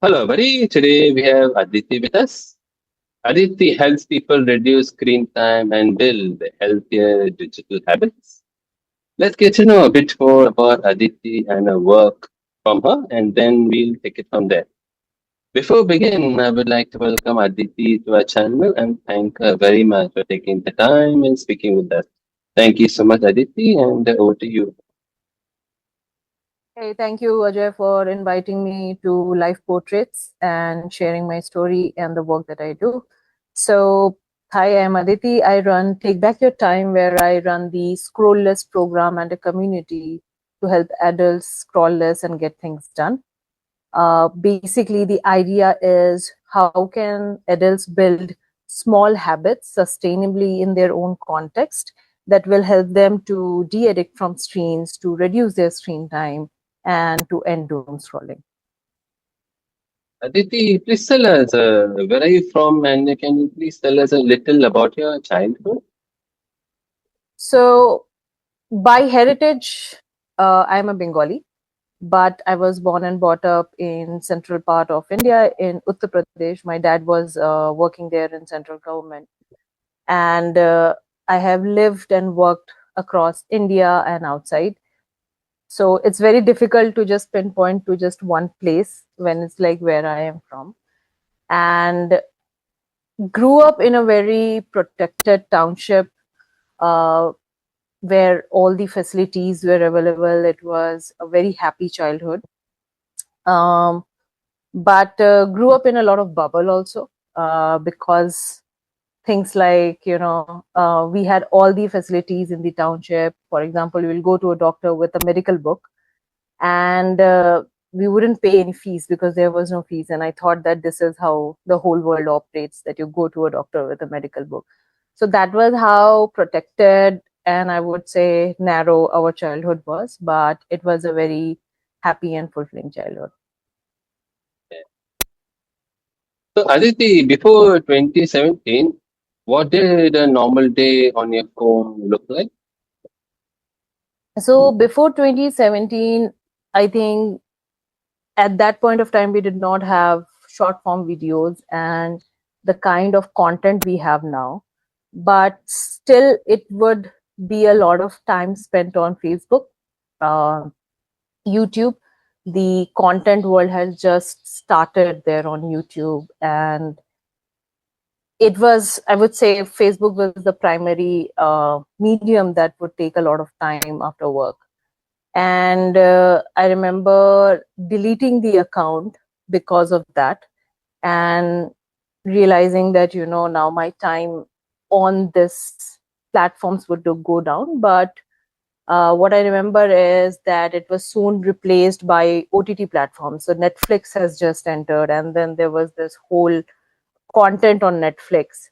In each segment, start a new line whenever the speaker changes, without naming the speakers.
Hello, buddy. Today we have Aditi with us. Aditi helps people reduce screen time and build healthier digital habits. Let's get to know a bit more about Aditi and her work from her, and then we'll take it from there. Before we begin, I would like to welcome Aditi to our channel and thank her very much for taking the time and speaking with us. Thank you so much, Aditi, and over to you.
Hey, thank you, Ajay, for inviting me to Life Portraits and sharing my story and the work that I do. So, hi, I'm Aditi. I run Take Back Your Time, where I run the Scroll Less program and a community to help adults scroll less and get things done. Basically, the idea is how can adults build small habits sustainably in their own context that will help them to de-addict from screens, to reduce their screen time, and to end doom scrolling.
Aditi, please tell us where are you from, and can you please tell us a little about your childhood?
So, by heritage, I'm a Bengali, but I was born and brought up in central part of India in Uttar Pradesh. My dad was working there in central government, and I have lived and worked across India and outside. So it's very difficult to just pinpoint to just one place when it's like where I am from. And grew up in a very protected township uh, where all the facilities were available. It was a very happy childhood. Um, but grew up in a lot of bubble also because things like we had all the facilities in the township. For example, you will go to a doctor with a medical book, and we wouldn't pay any fees because there was no fees. And I thought that this is how the whole world operates, that you go to a doctor with a medical book. So that was how protected and I would say narrow our childhood was, but it was a very happy and fulfilling childhood.
So, Aditi, before 2017, what did a normal day on your phone look like?
So before 2017, I think at that point of time, we did not have short form videos and the kind of content we have now. But still, it would be a lot of time spent on Facebook, uh, YouTube. The content world has just started there on YouTube. And it was, I would say, Facebook was the primary medium that would take a lot of time after work. And I remember deleting the account because of that, and realizing that now my time on this platforms would go down. But what I remember is that it was soon replaced by OTT platforms. So Netflix has just entered, and then there was this whole content on Netflix,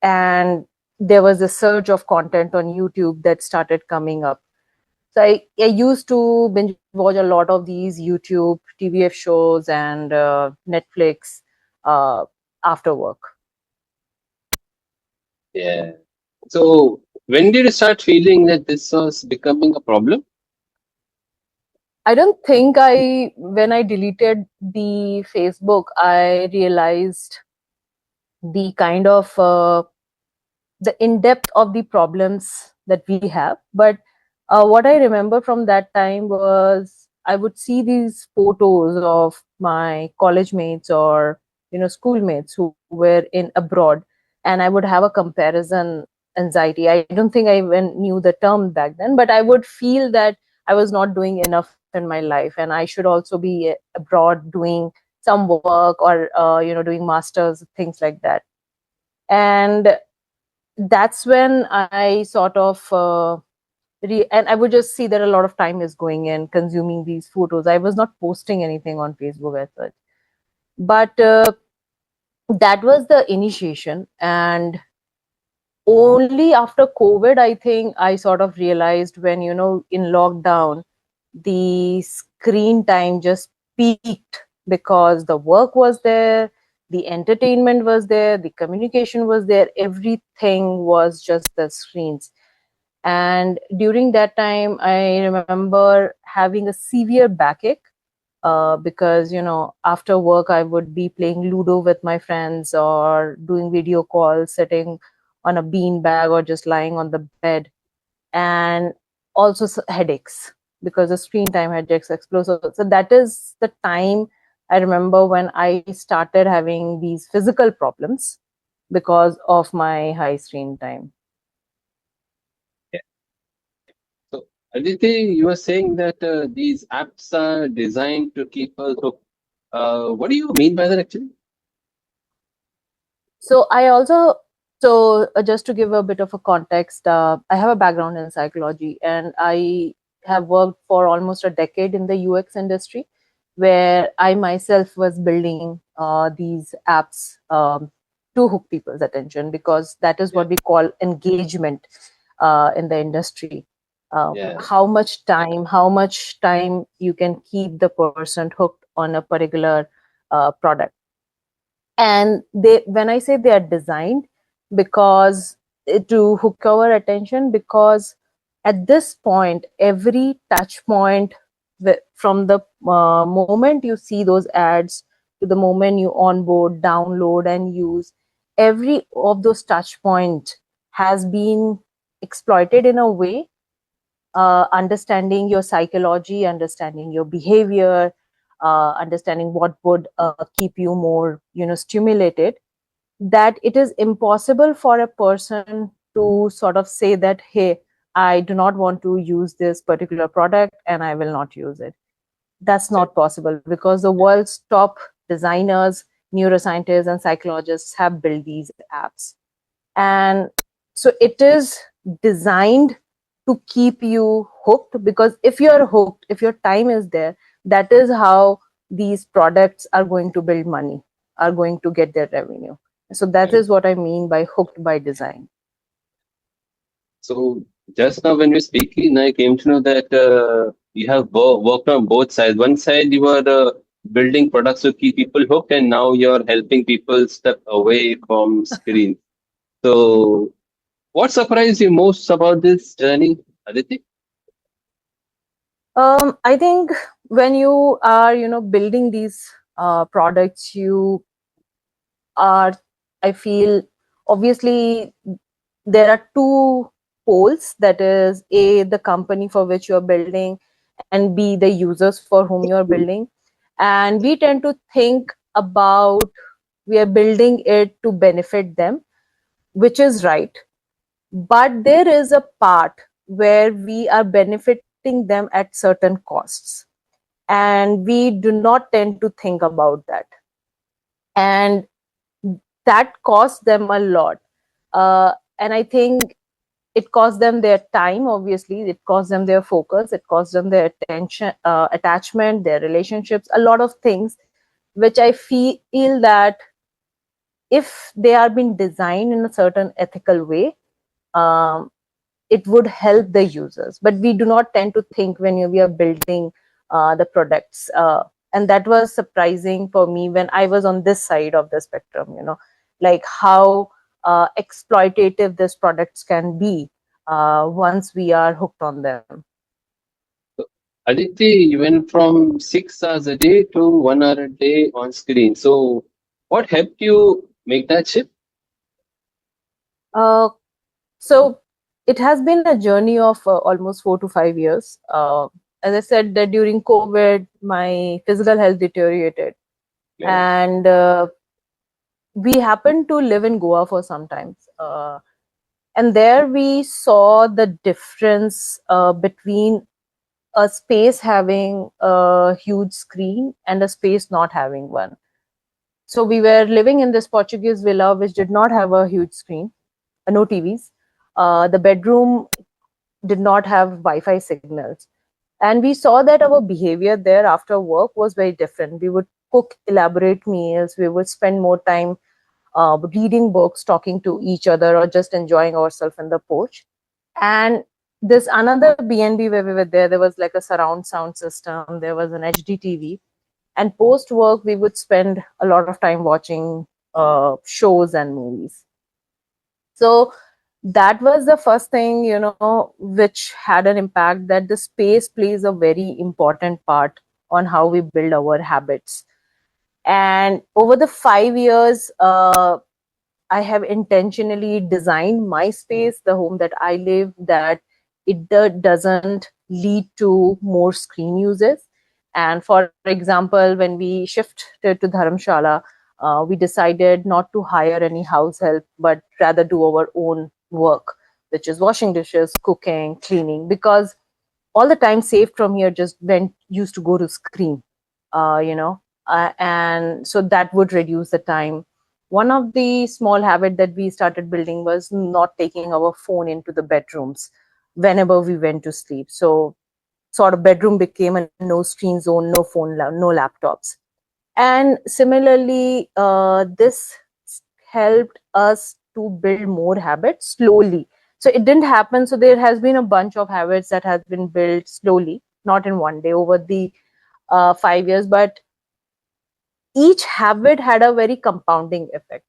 and there was a surge of content on YouTube that started coming up. So I used to binge watch a lot of these YouTube TVF shows and Netflix uh, after work.
Yeah. So, when did you start feeling that this was becoming a problem?
I don't think when I deleted the Facebook, I realized the kind of the in depth of the problems that we have. But what I remember from that time was I would see these photos of my college mates or schoolmates who were in abroad, and I would have a comparison anxiety. I don't think I even knew the term back then, but I would feel that I was not doing enough in my life, and I should also be abroad doing some work or doing masters, things like that. And that's when I sort of and I would just see that a lot of time is going in consuming these photos. I was not posting anything on Facebook as such, but that was the initiation. And only after COVID, I think I sort of realized when in lockdown, the screen time just peaked because the work was there, the entertainment was there, the communication was there, everything was just the screens. And during that time, I remember having a severe backache. because after work I would be playing Ludo with my friends or doing video calls, sitting on a bean bag or just lying on the bed, and also headaches, because the screen time headaches explode. So that is the time I remember when I started having these physical problems because of my high screen time.
Yeah. So, Aditi, you were saying that these apps are designed to keep us hooked. What do you mean by that actually?
So I also, so just to give a bit of a context, I have a background in psychology, and I have worked for almost a decade in the UX industry, where I myself was building these apps to hook people's attention, because that is
Yeah,
what we call engagement in the industry.
yeah,
How much time you can keep the person hooked on a particular product. And they, when I say they are designed because to hook our attention, because at this point every touch point, from the moment you see those ads to the moment you onboard, download and use, every of those touch points has been exploited in a way, understanding your psychology, understanding your behavior, understanding what would keep you more, stimulated, that it is impossible for a person to sort of say that, hey, I do not want to use this particular product and I will not use it. That's not
exactly.
possible, because the world's top designers, neuroscientists and psychologists have built these apps. And so it is designed to keep you hooked, because if you're hooked, if your time is there, that is how these products are going to build money, are going to get their revenue. So that
Correct.
is what I mean by hooked by design.
So, just now when you were speaking, I came to know that you have worked on both sides. One side, you were building products to keep people hooked, and now you're helping people step away from screens. So, what surprised you most about this journey, Aditi?
I think when you are, building these products, you are, I feel, obviously there are two poles, that is A, the company for which you're building, and B, the users for whom you're building. And we tend to think about, we are building it to benefit them, which is right, but there is a part where we are benefiting them at certain costs, and we do not tend to think about that, and that costs them a lot. And I think it costs them their time, obviously it costs them their focus, it costs them their attention, attachment, their relationships, a lot of things, which I feel that if they are being designed in a certain ethical way, um, it would help the users. But we do not tend to think when we are building the products, and that was surprising for me when I was on this side of the spectrum, like how exploitative these products can be once we are hooked on them.
So, Aditi, you went from 6 hours a day to 1 hour a day on screen. So, what helped you make that shift?
uh, so it has been a journey of almost 4 to 5 years. As I said, that during COVID my physical health deteriorated,
Yeah.
and we happened to live in Goa for some time. And there we saw the difference between a space having a huge screen and a space not having one. So we were living in this Portuguese villa which did not have a huge screen, no TVs. The bedroom did not have Wi-Fi signals. And we saw that our behavior there after work was very different. We would cook elaborate meals, we would spend more time reading books, talking to each other, or just enjoying ourselves in the porch. And this another BNB where we were there was like a surround sound system, there was an HD TV. And post work, we would spend a lot of time watching shows and movies. So that was the first thing, which had an impact, that the space plays a very important part on how we build our habits. And over the 5 years, I have intentionally designed my space, the home that I live, that it doesn't lead to more screen uses. And for example, when we shifted to Dharamshala, we decided not to hire any house help, but rather do our own work, which is washing dishes, cooking, cleaning, because all the time saved from here just went used to go to screen, and so that would reduce the time. One of the small habit that we started building was not taking our phone into the bedrooms whenever we went to sleep. So sort of bedroom became a no screen zone, no phone, no laptops. And similarly, this helped us to build more habits slowly. So it didn't happen. So there has been a bunch of habits that has been built slowly, not in one day, over the 5 years, but each habit had a very compounding effect.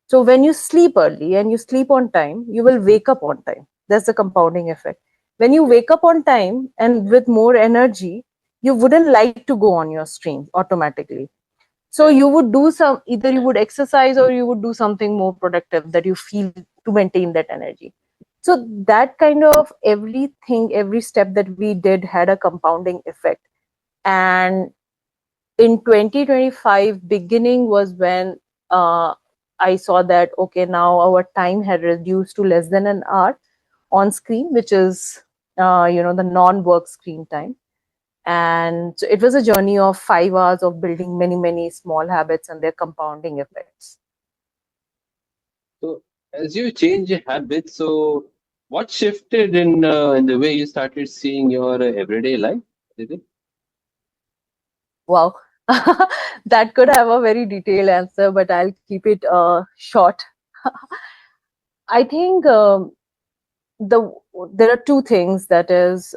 So when you sleep early and you sleep on time, you will wake up on time. That's the compounding effect. When you wake up on time and with more energy, you wouldn't like to go on your stream automatically. So
Yeah.
you would do some, either you would exercise or you would do something more productive that you feel to maintain that energy. So that kind of everything, every step that we did had a compounding effect. And in 2025 beginning was when I saw that, okay, now our time had reduced to less than an hour on screen, which is the non-work screen time. And so it was a journey of 5 hours of building many, many small habits and their compounding effects.
So as you change your habits, so what shifted in the way you started seeing your everyday life? Did it?
Wow. That could have a very detailed answer, but I'll keep it short. I think the there are two things that is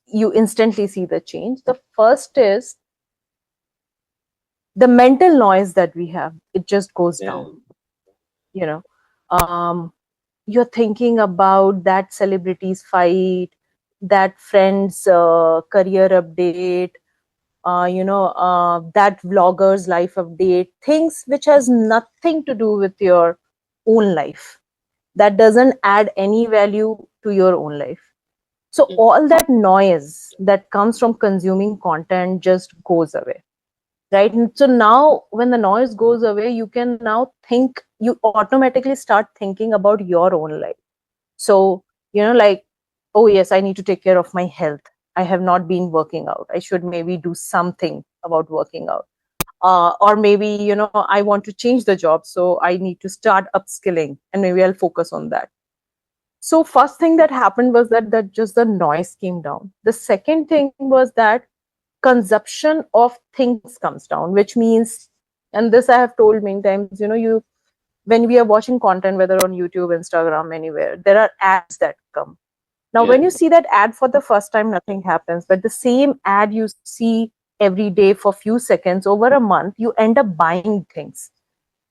you instantly see the change. The first is the mental noise that we have, it just goes
Yeah.
down. You know, um, you're thinking about that celebrity's fight, that friend's career update, that vlogger's life update, things which has nothing to do with your own life, that doesn't add any value to your own life. So
Yeah.
all that noise that comes from consuming content just goes away, right? And so now when the noise goes away, you can now think, you automatically start thinking about your own life. So like, oh yes, I need to take care of my health. I have not been working out, I should maybe do something about working out. Or maybe I want to change the job, so I need to start upskilling and maybe I'll focus on that. So first thing that happened was that just the noise came down. The second thing was that consumption of things comes down, which means, and this I have told many times, you when we are watching content, whether on YouTube, Instagram, anywhere, there are ads that come. Now
Yeah.
when you see that ad for the first time, nothing happens, but the same ad you see every day for few seconds over a month, you end up buying things.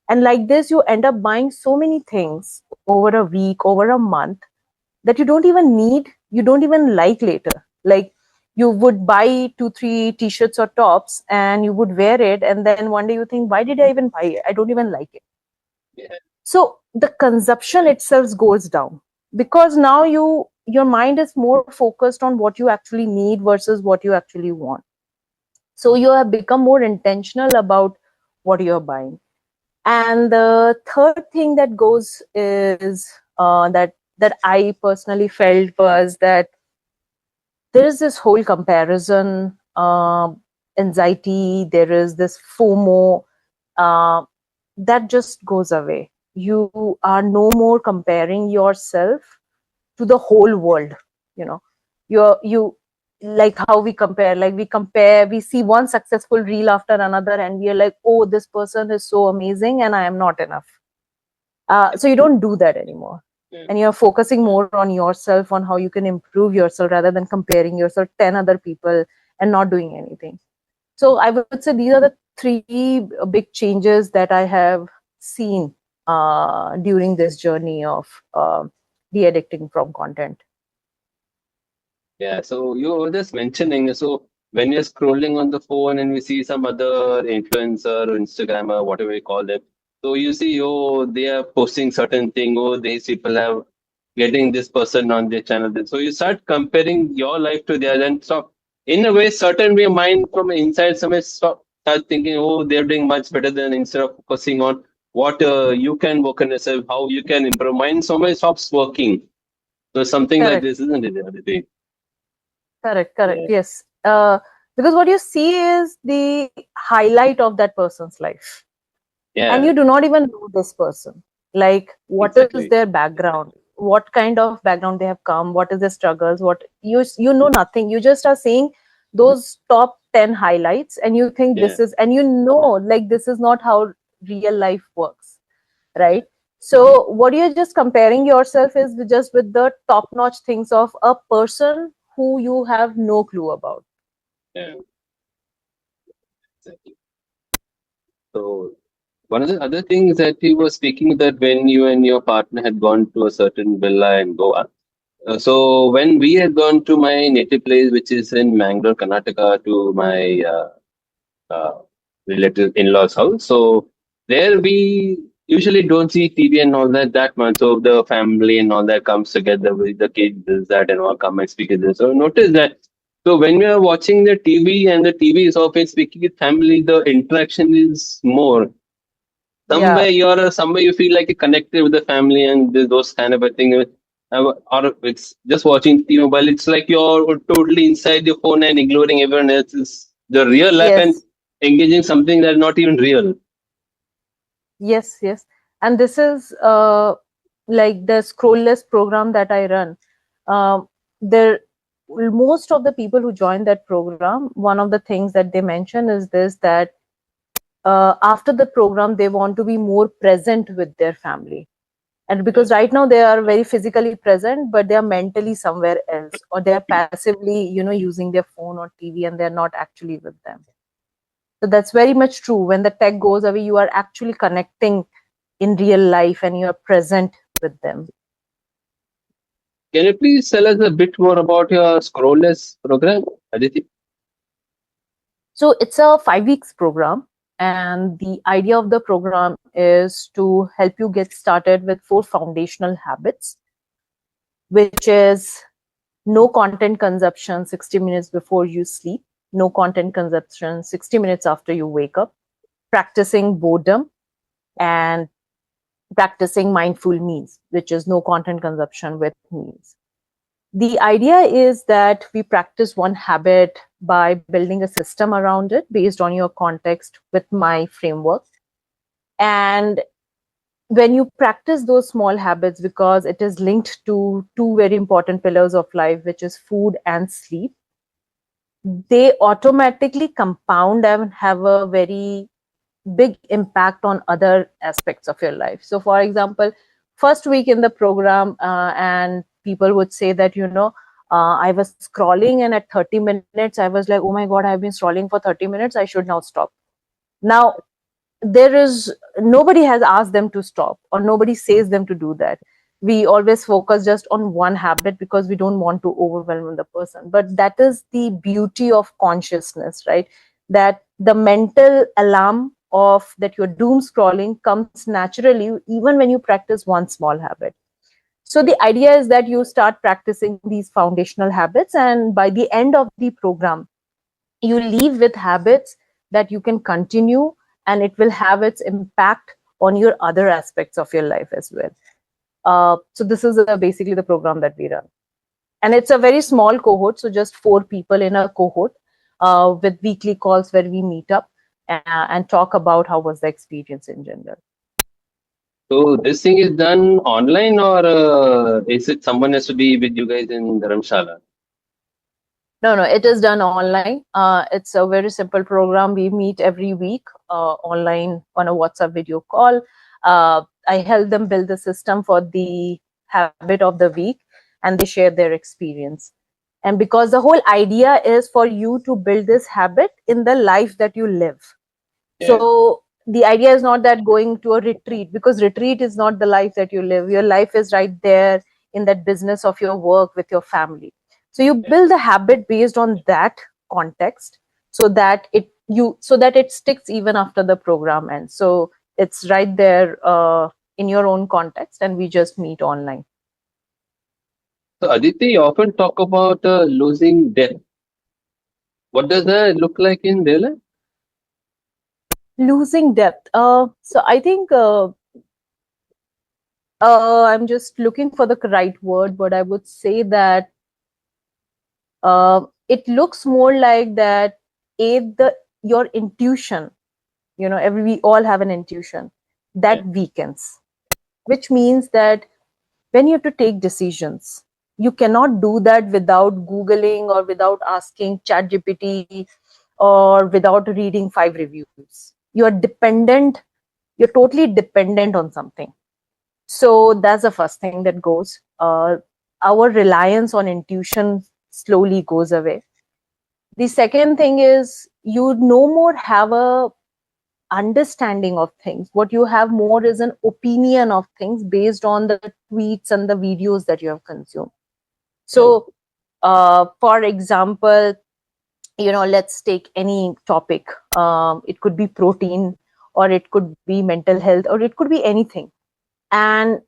And like this, you end up buying so many things over a week, over a month, that you don't even need, you don't even like later. Like, you would buy 2 3 t-shirts or tops and you would wear it, and then one day you think, why did I even buy it? I don't even like it.
Yeah.
So the consumption itself goes down, because now your mind is more focused on what you actually need versus what you actually want. So you have become more intentional about what you're buying. And the third thing that goes is that I personally felt was that there is this whole comparison anxiety. There is this FOMO uh, that just goes away. You are no more comparing yourself to the whole world. You know, you like how we compare. Like we see one successful reel after another, and we are like, oh, this person is so amazing, and I am not enough. So you don't do that anymore,
Yeah.
and you're focusing more on yourself, on how you can improve yourself, rather than comparing yourself 10 other people and not doing anything. So I would say these are the three big changes that I have seen during this journey of de-addicting from content.
Yeah. So you were just mentioning. So when you're scrolling on the phone and we see some other influencer or Instagrammer, whatever you call them, so you see, oh, they are posting certain thing. Oh, these people have getting this person on their channel. So you start comparing your life to theirs and stop. In a way, certain way, mind from inside somewhere start thinking, oh, they're doing much better than instead of focusing on what you can work on yourself, how you can improve. Mind somewhere stops working. So something like
Correct.
this, isn't it, Aditi?
Correct, correct.
Yeah,
Yes. Because what you see is the highlight of that person's life, and
yeah,
you do not even know this person. Like, what is
exactly.
their background? What kind of background they have come? What is their struggles? What you know nothing. You just are seeing those top 10 highlights, and you think
Yeah,
this is, and you know, like this is not how real life works, right? So what you're just comparing yourself is just with the top notch things of a person who you have no clue about.
yeah, exactly. So one of the other things that you were speaking that when you and your partner had gone to a certain villa in Goa. So when we had gone to my native place, which is in Mangalore, Karnataka, to my uh, relative in-laws house. So there we usually don't see TV and all that much. So the family and all that comes together with the kids, this, that, and all come and speak with them. So notice that. So when we are watching the TV and the TV is often speaking with family, the interaction is more.
Yeah.
Somewhere you feel like you're connected with the family and those kind of a thing. Or it's just watching TV mobile. It's like you're totally inside your phone and ignoring everyone else's the real life and
Yes.
engaging something that's not even real.
Yes. Yes. And this is like the scrollless program that I run. There, most of the people who join that program, one of the things that they mention is this, that after the program they want to be more present with their family, and
Yeah,
because right now they are very physically present but they are mentally somewhere else, or they are passively, using their phone or TV, and they're not actually with them. So that's very much true. When the tech goes away, you are actually connecting in real life and you are present with them.
can you please tell us a bit more about your scrollless program, Aditi?
So it's a 5 weeks program, and the idea of the program is to help you get started with 4 foundational habits, which is no content consumption 60 minutes before you sleep, no content consumption 60 minutes after you wake up, practicing boredom, and practicing mindful meals, which is no content consumption with meals. The idea is that we practice one habit by building a system around it based on your context with my framework. And when you practice those small habits, because it is linked to two very important pillars of life, which is food and sleep, they automatically compound and have a very big impact on other aspects of your life. So for example, first week in the program, and people would say that, I was scrolling, and at 30 minutes I was like, oh my god, I've been scrolling for 30 minutes, I should now stop. Now, there is nobody has asked them to stop, or nobody says them to do that. We always focus just on one habit because we don't want to overwhelm the person, but that is the beauty of consciousness, right? That the mental alarm of that you're doom scrolling comes naturally even when you practice one small habit. So
Yeah,
the idea is that you start practicing these foundational habits, and by the end of the program you leave with habits that you can continue, and it will have its impact on your other aspects of your life as well. So this is basically the program that we run, and it's a very small cohort, so just 4 people in a cohort, with weekly calls where we meet up and talk about how was the experience in general.
so this thing is done online or is it someone has to be with you guys in Dharamshala?
No, no, it is done online. It's a very simple program. We meet every week online on a WhatsApp video call. I help them build the system for the habit of the week, and they share their experience. And because the whole idea is for you to build this habit in the life that you live.
Yeah,
So the idea is not that going to a retreat, because retreat is not the life that you live. Your life is right there in that business of your work with your family. So you
yeah,
build the habit based on that context, so that it sticks even after the program ends. So it's right there in your own context, and we just meet online.
So Aditi, you often talk about losing depth. What does that look like in real life?
Losing depth. So I think I'm just looking for the right word, but I would say that it looks more like that the your intuition, we all have an intuition
Yeah.
that weakens, which means that when you have to take decisions, you cannot do that without googling or without asking ChatGPT or without reading 5 reviews. You're totally dependent on something. So that's the first thing that goes. Our reliance on intuition slowly goes away. The second thing is you no more have a understanding of things. What you have more is an opinion of things based on the tweets and the videos that you have consumed.
Yeah.
So, for example, let's take any topic. It could be protein, or it could be mental health, or it could be anything. And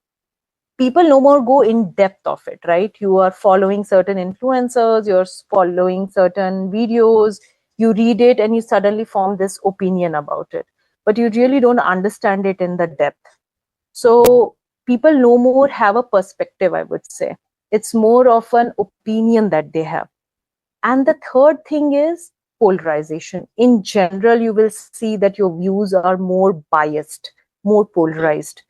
people no more go in depth of it, right? You are following certain influencers, you're following certain videos, you read it and you suddenly form this opinion about it, but you really don't understand it in the depth. So people no more have a perspective, I would say. It's more of an opinion that they have. And the third thing is polarization. In general, you will see that your views are more biased, more
Yeah.
polarized,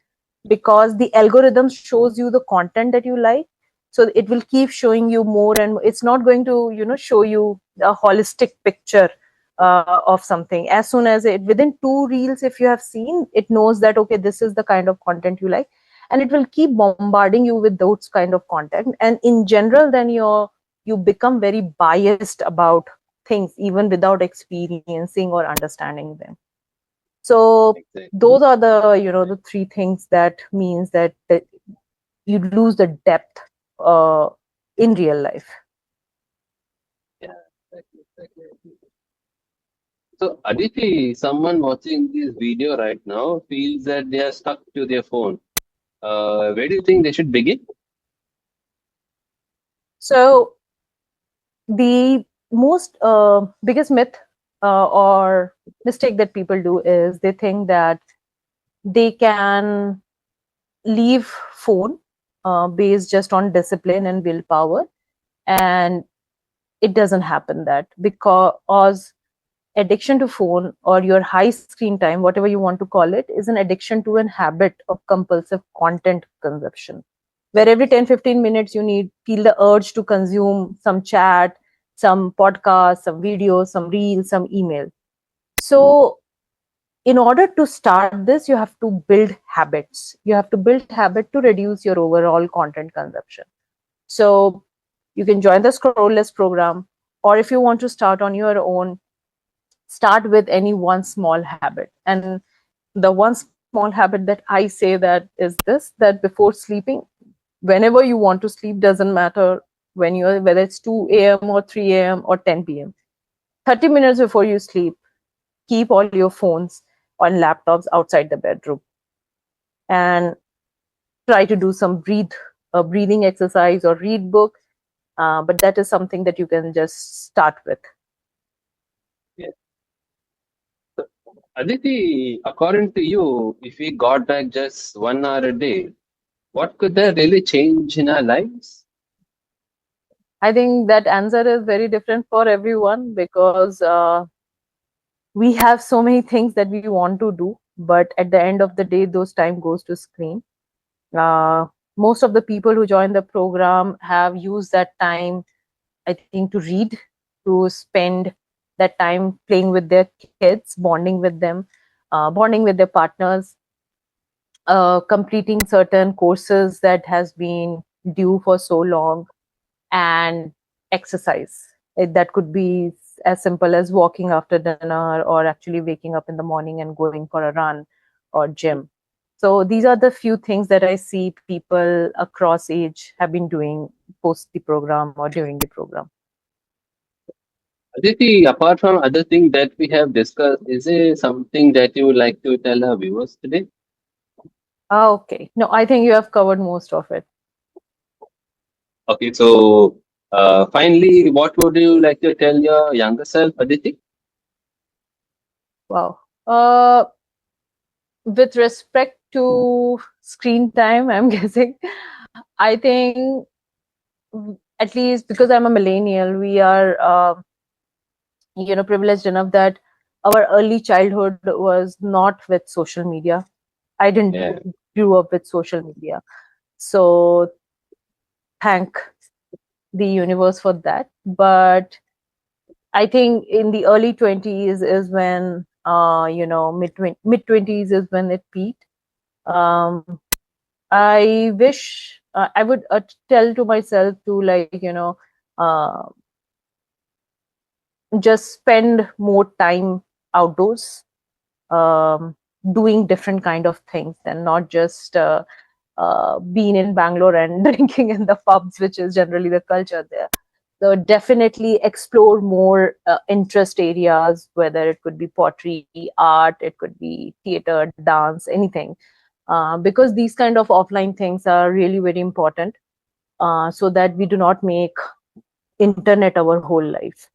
because the algorithm shows you the content that you like. So it will keep showing you more, and it's not going to, show you a holistic picture of something. As soon as within 2 reels, if you have seen, it knows that, okay, this is the kind of content you like. And it will keep bombarding you with those kind of content. And in general, then you become very biased about things even without experiencing or understanding them. So
Exactly.
those are the 3 things that means that you lose the depth uh, in real life.
Yeah. Exactly. Exactly. So Aditi, someone watching this video right now feels that they are stuck to their phone. Where do you think they should begin?
So the most biggest myth or mistake that people do is they think that they can leave phone based just on discipline and willpower. And it doesn't happen that, because addiction to phone or your high screen time, whatever you want to call it, is an addiction to an habit of compulsive content consumption, where every 10-15 minutes you need feel the urge to consume some chat, some podcast, some videos, some reels, some email. So in order to start this, you have to build habits. You have to build habit to reduce your overall content consumption. So you can join the scrollless program, or if you want to start on your own, start with any one small habit. And the one small habit that I say that is this, that before sleeping, whenever you want to sleep, doesn't matter whether it's 2 a.m. or 3 a.m. or 10 p.m., 30 minutes before you sleep, keep all your phones on laptops outside the bedroom, and try to do some breathing exercise or read book. But that is something that you can just start with.
Yeah. So, Aditi, according to you, if we got back just 1 hour a day, what could that really change in our lives?
I think that answer is very different for everyone, because we have so many things that we want to do, but at the end of the day, those time goes to screen. uh, Most of the people who join the program have used that time, I think, to read, to spend that time playing with their kids, bonding with them, bonding with their partners, completing certain courses that has been due for so long, and exercise. That could be as simple as walking after dinner, or actually waking up in the morning and going for a run or gym. So these are the few things that I see people across age have been doing post the program or during the program.
Aditi, apart from other things that we have discussed, is there something that you would like to tell our viewers today?
Okay. No, I think you have covered most of it.
Okay, so finally, what would you like to tell your younger self, Aditi?
Wow. With respect to screen time, I'm guessing, I think, at least because I'm a millennial, we are, privileged enough that our early childhood was not with social media. I didn't
Yeah,
grew up with social media. So thank the universe for that. But I think in the early 20s is when, mid 20s is when it peaked. Um, I wish I would tell to myself to, like, uh, just spend more time outdoors, um, doing different kind of things, and not just being in Bangalore and drinking in the pubs, which is generally the culture there. So definitely explore more interest areas, whether it could be pottery, art, it could be theater, dance, anything. Because these kind of offline things are really very important, so that we do not make internet our whole life.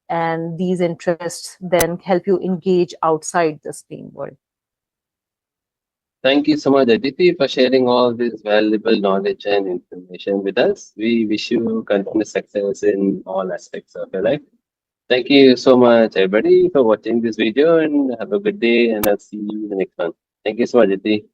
And these interests then help you engage outside the screen world.
thank you so much, Aditi, for sharing all this valuable knowledge and information with us. We wish you continuous success in all aspects of your life. Thank you so much, everybody, for watching this video, and have a good day. And I'll see you in the next one. Thank you so much, Aditi.